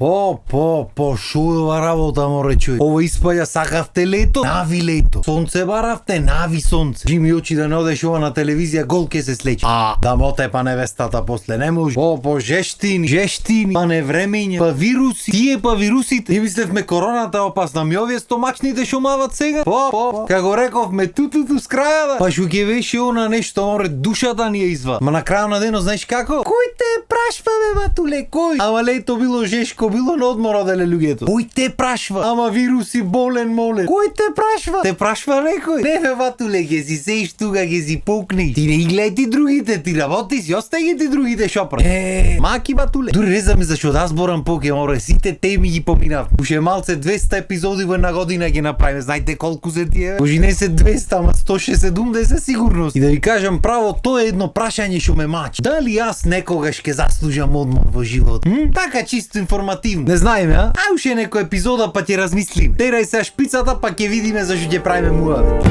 Шо е ова работа, море човек? Ова испаѓа сакавте лето, нави лето. Сонце баравте, нави сонце. Джими очи да не одеш ова на телевизија, гол ке се слечи. Да мотепа невестата после не може. Жештини, па невремења, па вируси. Тие па вирусите. И мислевме короната опасна, ми овие стомачните шо мават сега? Како рековме тутуту с крајада. Па шо ќе беше она нешто, море, душата ни ја извад. Ма на крајот на денот знаеш како? Кој те прашва бе, батуле, кој? Ама лето било жешко, било на одмор оделе луѓето. Кој те прашва? Ама вируси болен молен. Кој те прашва? Те прашва некој? Не бе, батуле, ге си сеиш тука, ге си пукни. Ти не ги гледај ти другите, ти работи си, остај ги ти другите шопра. Маки, батуле. Дури не знам зашо да зборам поке, море, сите теми ги поминав. Уште малце 200 епизоди во една година ги направиме. Знаете колку се тие? Може не се 200, ама 160 сигурност. И да ви кажам право, тоа е едно прашање што ме мачи. Дали јас некогаш ќе заслужам одмор во живот? Така чисто информативно. Не знаеме, а? Уште некој епизода па ќе размислиме. Терај се шпицата па ќе видиме зашто ќе правиме муавет.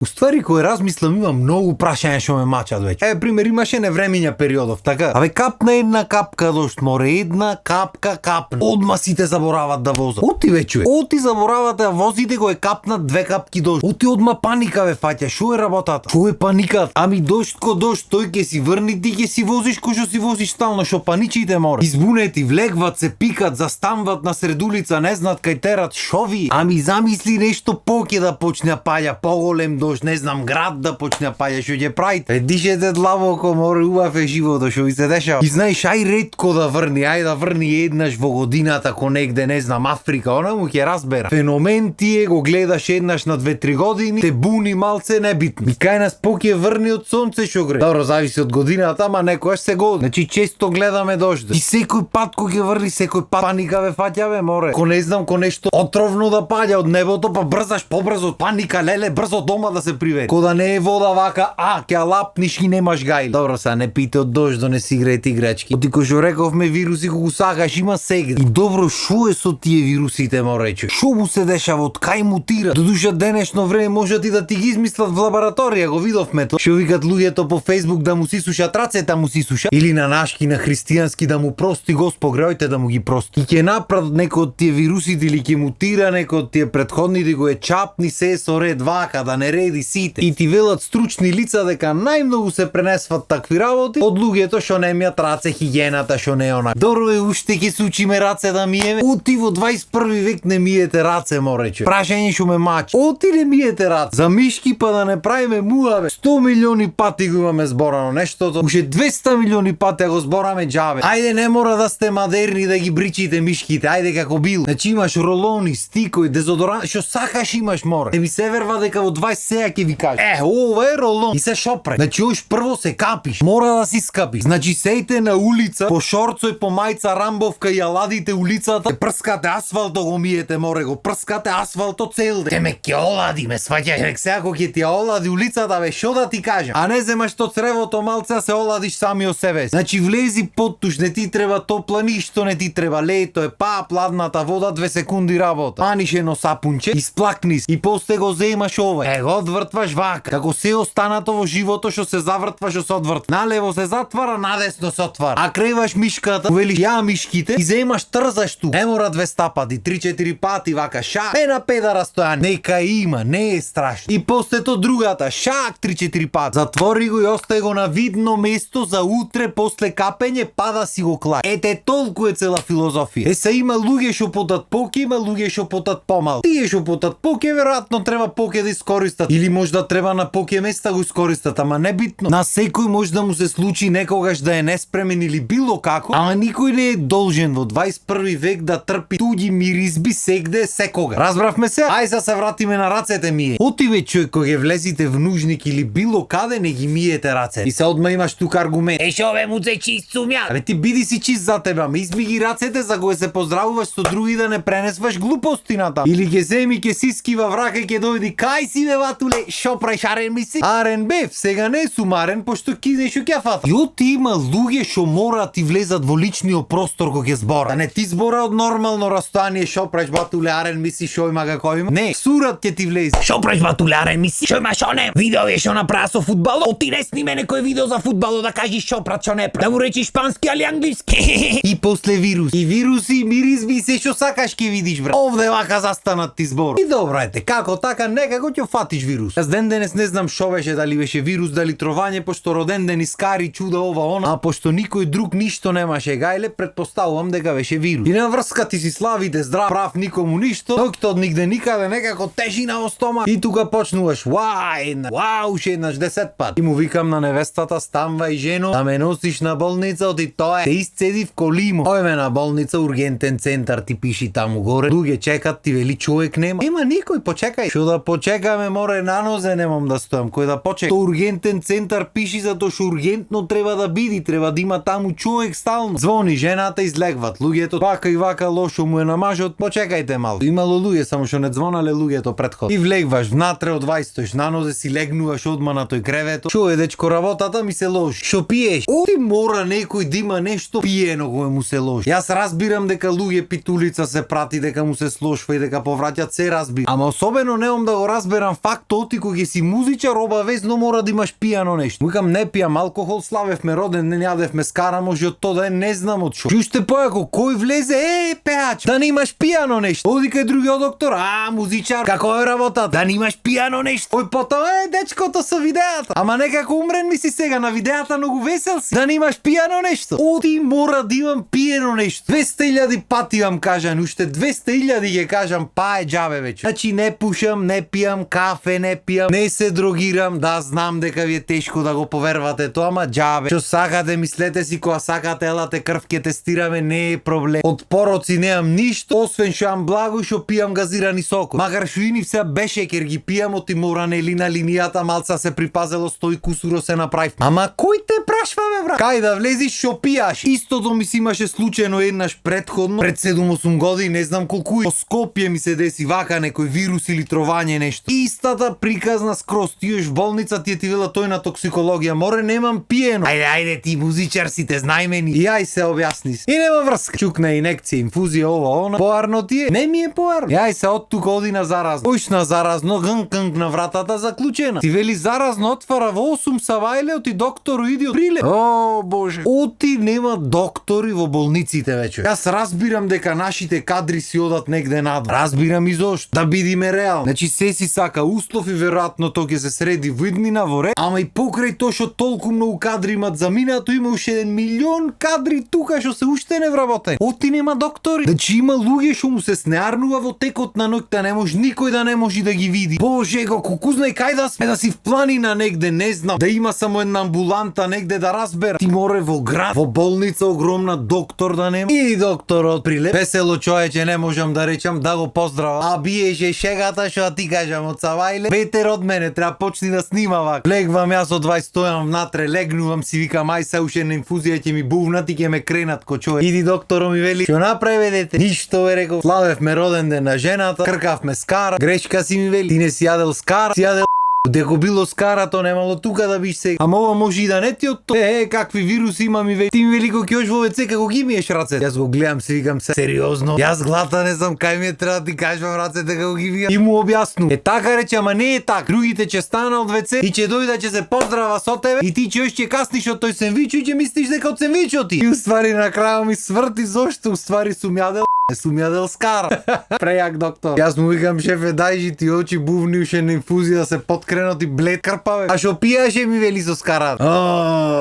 Уствари, кој размислам, има многу прашања што ме мачат веќе. Пример, имаше невремења периодов, така? Капна една капка дожд, море, една капка капна. Одма сите заборават да возат. Оти веќе, оти заборавате да возите кога капнат 2 капки дожд. Оти одма паника ве фаќа. Шо е работата? Шо е паникат? Ами дожд ко дожд, тој ќе си врни, ти ќе си возиш кој што си возиш стално, шо паничите море. Избунети, влегват се, пикат, застанват на сред улица, не знаат кај терат, шо ви? Ами замисли нешто поќе да почне паѓа, поголем дожд, не знам, град да почне паѓа, што ќе правите? Дишете длабоко, море, убав е животот што ви се дешава. И знаеш, ај ретко да врни, ај да врни еднаш во годината ко негде, не знам, Африка, она му ќе разбера. Феномен тие го гледаш еднаш на 2-3 години, те буни малце небитно. И кај нас поќе врни од сонце што гре. Добро, зависи од годината, ама некојаш се годи. Значи често гледаме дожд. И секој пат кога ќе врни, секој пат паника ве фаќа бе, море. Ко не знам, ко нешто отровно да паѓа од небото, па брзаш побрзо, паника, леле, брзо дома да се приведе. Кода не е вода вака, ќе лапниш и немаш гајли. Добро, са не пите од дождо, не си играете играчки. Оти кој што рековме вируси кога сакаш има сега. И добро, шо е со тие вирусите, морече? Шо му се дешава, од кај мутира? Додуша денешно време можат и да ти ги измислат в лабораторија, го видовме тоа. Што викат луѓето по Facebook да му си сушат рацете, му си сушат. Или на нашки, на христијански да му прости Господ, греојте да му ги прости. И ќе направат некој од тие вирусите или ќе мутира некој од тие претходните го е чапни се со ред вака да не реди сите. И ти велат стручни лица дека најмногу се пренесват такви работи од луѓето што не мијат раце, хигиената што не е она. Добро е, уште ќе се учиме раце да миеме. Оти во 21 век не миете раце, морече. Прашање што ме мачи. Оти не миете раце. За мишки па да не правиме муаве. 100 милиони пати го имаме зборано нештото. Уште 200 милиони пати го збораме џабе. Ајде, не мора да сте модерни да ги бричите мишките. Ајде како било. Значи имаш ролони, стикој, дезодорант, што сакаш имаш, море. Не ми се верва дека во 20 сеја ќе ви кажа. Ова е ролон. И се шопре. Значи ош прво се капиш. Мора да си скапиш. Значи сејте на улица, по шорцој, по мајца, рамбовка и ја ладите улицата. Прскате асфалто го миете, море, го прскате асфалто цел ден. Ме ќе олади, ме сваќаш. Сега ако ќе ти олади улицата, бе, шо да ти кажам? А не земаш то цревото малце, а се оладиш сами од себе. Значи влези поттуш, не ти треба топла, ништо не ти треба. Лето е, пладната вода, 2 секунди работа. Паниш едно сапунче, исплакни и после го земаш ова. Го одвртваш вака. Како се останато во живото што се завртва, што се одвртва. Налево се затвара, надесно се отвара. А креваш мишката, велиш ја мишките и земаш трзаш ту. Не мора 200 пати, 3-4 пати вака шак. Не на педа растојање. Нека има, не е страшно. И после то другата, шак 3-4 пати. Затвори го и остај го на видно место за утре после капење, па да си го клај. Ете толку е цела филозофија. Се има луѓе што потат поке, има луѓе што потат помал. Тие што потат поке веројатно треба поке да искористат или можда треба на поке места го искористат, ама не битно. На секој може да му се случи некогаш да е неспремен или било како, ама никој не е должен во 21 век да трпи туѓи миризби сегде секога. Разбравме се? Ај се вратиме на рацете мие. Оти ве човек кога ќе влезите в нужник или било каде не ги миете раце. И се одма имаш тука аргумент. Шо бе му се чист сумја? Абе ти биди си чист за тебе, ама изми ги рацете за кога се поздравуваш со други да не пренесваш глупостината. Или ќе земи ќе сиски во врака и ќе дојди кај си бе вату батуле, шо правиш арен миси? Арен бев, сега не сум арен, пошто кизнеш што ќе фата. Јо ти има луѓе што мора ти влезат во личниот простор кога ќе збора. Да не ти збора од нормално растојание, шо правиш батуле арен миси, шо има како има? Не, сурат ќе ти влезе. Шо правиш батуле арен миси? Шо имаш оне? Видео е шо направи со фудбало? Оти не сниме некој видео за фудбало да кажеш шо прат шо не прат. Да му речиш шпански али англиски. И после вирус. И вируси, миризми и се што сакаш ќе видиш, брат. Овде вака застанат ти збор. И добро ете, како така некако ќе фатиш вирус. Јас ден денес не знам шо беше, дали беше вирус, дали тровање, пошто роден ден искари чуда ова она, а пошто никој друг ништо немаше гајле, предпоставувам дека беше вирус. И на врска ти си славите здрав, прав, никому ништо, доктор од нигде никаде некако тежина во стомак. И тука почнуваш, вау, ше еднаш 10 пат. И му викам на невестата, станвај жено, да ме носиш на болница, оти тоа е. Те исцеди в колимо. Ојме на болница, ургентен центар ти пиши таму горе. Луѓе чекат, ти вели човек нема. Нема никој, почекај. Што да почекаме, море на нозе немам да стојам. Кој да почека? То ургентен центар пиши затоа што ургентно треба да биде, треба да има таму човек стално. Звони жената, излегват. Луѓето вака и вака лошо му е на мажот, почекајте малку. Имало луѓе, само што не звонале луѓето предходно. И влегваш внатре од 20 на нозе си легнуваш одма на тој кревето. Што е дечко, работата ми се лоши. Што пиеш? Оти мора некој да има нешто пиено кое му се лоши. Јас разбирам дека луѓе питулица се прати, дека му се слошва и дека повраќаат, се разбирам. Ама особено немам да го разберам фактот и кога си музичар обавезно мора да имаш пијано нешто. Викам не пијам алкохол, славевме роден ден, јадевме скара, може од тоа да не знам од шо. Уште појако кој влезе, пеач, да не имаш пијано нешто. Оди кај другиот доктор, музичар, како е работата? Да не имаш пијано нешто. Ој потоа дечкото со видеата. Ама некако умрен ми си сега на видеата, многу весел си. Да не имаш пијано нешто. Оди мора да имам пиено нешто. 200.000 пати вам кажам, уште 200.000 ќе кажам, па е џабе веќе. Значи не пушам, не пијам кафе, не пијам, не се дрогирам, да знам дека ви е тешко да го повервате тоа, ама џабе. Што сакате, мислете си, кога сакате, елате крв ќе тестираме, не е проблем. Од пороци немам ништо, освен што имам благо што пијам газирани сокови. Макар што и нив се без шекер ги пијам, оти мора нели на линијата малца се припазело 100 кусуро се направив. Ама кој те прашва бе брат? Кај да влезиш што пијаш? Истото ми се имаше случајно еднаш предходно, пред 7-8 години, не знам колку. Во Скопје ми се деси вака некој вирус или тровање нешто. Истата приказна скроз, ти в болница, ти вела тој на токсикологија, море немам пиено. Ајде ти музичар си, те знајмени. И ај се објасни. И нема врска. Чукна инекција, инфузија, ова, она. Поарно ти е? Не ми е поарно. Ај се од тука оди на заразно. Оиш на заразно, гнк на вратата заклучена. Ти вели заразно отвара во 8 савајле, оти доктор иди од приле. О, боже. Оти нема доктори во болниците веќе. Јас разбирам дека нашите кадри си одат негде надвор. Разбирам и зошто. Да бидиме реални. Значи се си сака услов и веројатно тоа ќе се среди во иднина во ред, ама и покрај тоа што толку многу кадри имат заминато, има уште 1 милион кадри тука што се уште не вработени. Оти нема доктори. Значи има луѓе што му се снеарнува во текот на ноќта, не може никој да не може да ги види. Боже, колку знај кај да сме, да си в планина негде, не знам, да има само една амбуланта негде да разбера. Ти море во град, во болница огромна, доктор да нема. И докторот прилеп. Весело човече, не можам да речам, да го поздрава. А биеше шегата што ти кажам од Савајле. Петер од мене треба почни да снима вака. Легвам јас од 20 стојам внатре, легнувам си, викам ај се уште на инфузија ќе ми бувнат и ќе ме кренат ко човек. Иди докторот ми вели, што направи дете? Ништо бе реков. Славевме роден ден на жената, кркавме скара. Грешка си ми вели, ти не си јадел скара, си јадел. Деко било скарато, немало тука да биш сега. Ама ова може и да не ти од тоа. Какви вируси има ми вели. Ти ми вели кога ќе ош во ВЦ, како ги миеш рацете. Јас го гледам, си викам се. Сериозно? Јас глата не знам кај ми треба да ти кажам рацете како ги миеш. И му објасну. Така рече, ама не е така. Другите ќе стана од ВЦ и ќе дојде ќе се поздрава со тебе и ти ќе още касниш од тој сендвич и ќе мислиш дека од сендвичот ти. И уствари на крајот ми сврти зошто уствари сум јадел. Сум јадел скара. Прејак доктор. Јас му викам шефе, дајжи ти очи бувни уште на инфузија да се подкренат и блед крпаве. А шо пијаше ми вели со скара.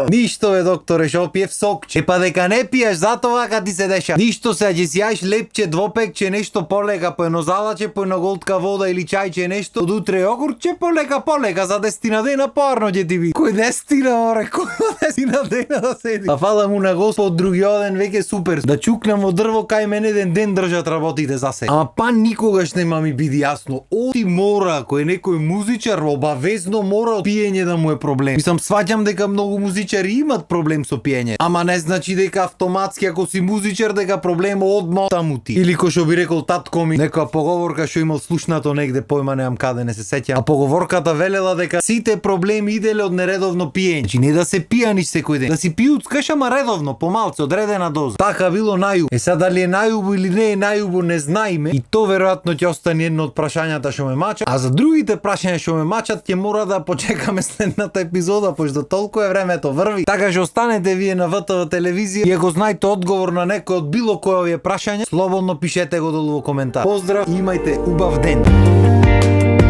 Ништо бе докторе, шо пиев сокче. Па дека не пиеш, затоа вака ти се деша. Ништо се, ќе си јаеш лепче, двопекче, нешто полека, по едно залаче, по едно голтка вода или чајче, нешто. Од утре јогурче, полека, за 10 дена поарно ќе ти би. Кој 10 море, кој 10 дена да седи. А фала му на Господ, другиот ден веќе супер. Да чукнам во дрво кај мене еден ден држат работите за се. Ама па никогаш нема ми биде јасно. Оти мора, кој е некој музичар, обавезно мора пиење да му е проблем. Мислам, сваќам дека многу музичари имат проблем со пиење, ама не значи дека автоматски ако си музичар дека проблемот одма таму ти. Или кој што би рекол татко ми, некоја поговорка што имал слушнато негде, појма немам каде, не се сеќам. А поговорката велела дека сите проблеми иделе од нередовно пиење. Значи не да се пијаниш секој ден, да си пиуцкаш ама редовно, помалце, одредена доза. Така било најубаво. Е сега дали е најубаво или не е најубаво не знаеме, и то веројатно ќе остане едно од прашањата што ме мачат, а за другите прашања што ме мачат ќе мора да почекаме следната епизода, пошто толку е времето врви. Така што останете вие на ВТВ телевизија и ако знаете одговор на некој од било кој овие прашања, слободно пишете го долу во коментар. Поздрав и имајте убав ден.